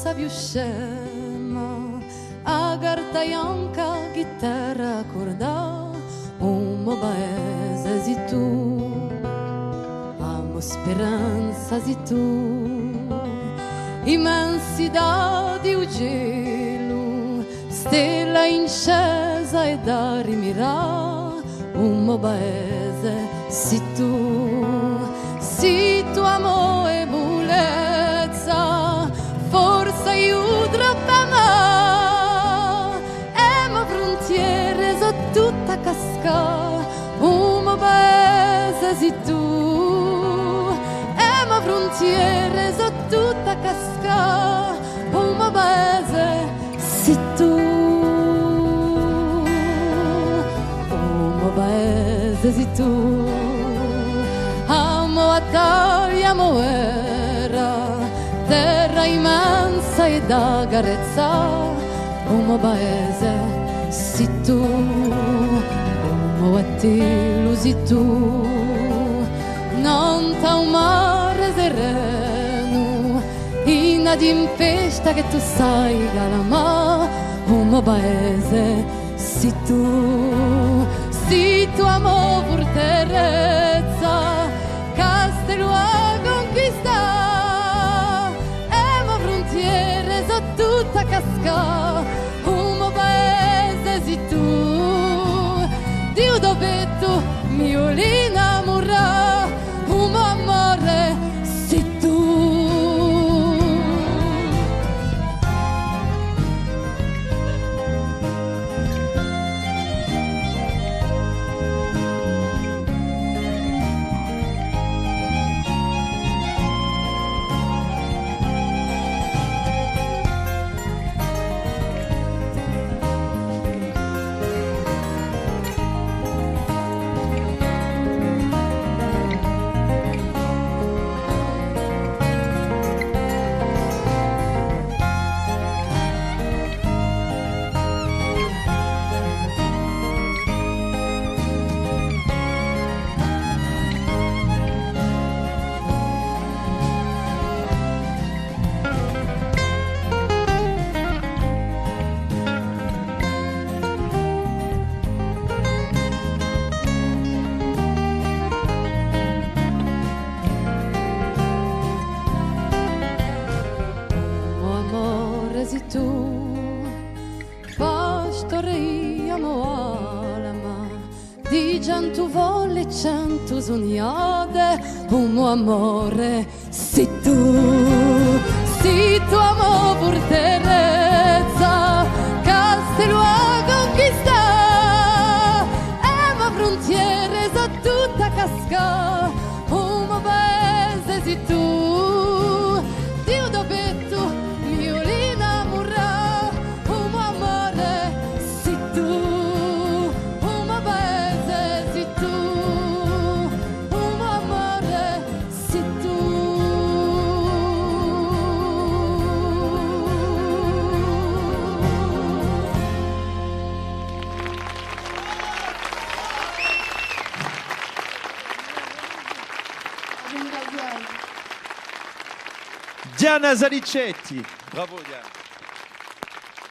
sa più scema, a carta bianca, chitarra corda, un mio paese sei tu, amo speranza sei tu, immensità di un cielo, stella incesa e da rimirare, un mio paese sei tu amore e purezza, forse io troppo amare, e ma frontiere sono tutta cascata, un mio paese sei tu, e ma frontiere sono tutta cascata, un mio paese sei tu, un mio paese sei tu. Amo a Italia, amo era terra immensa e da carezza, un mio paese sei tu, amo a te lo sei tu, non t'ha un mare sereno, in una tempesta che tu sai calma, un mio paese sei tu amo forterezza, castello a conquistare, e ma frontiere sono tutta cascata, un mio paese sei tu, Dio dove tu mi vuoi innamorare, un mio amore sei tu. Sei tu, pastore amo alma, di cento volle e cento sognate, un mio amore sei tu amo forterezza, castello a conquistare, e ma frontiere sono tutta cascata, un mio paese sei tu, Dio dove tu mi vuoi Diana Zalicetti, bravo Diana.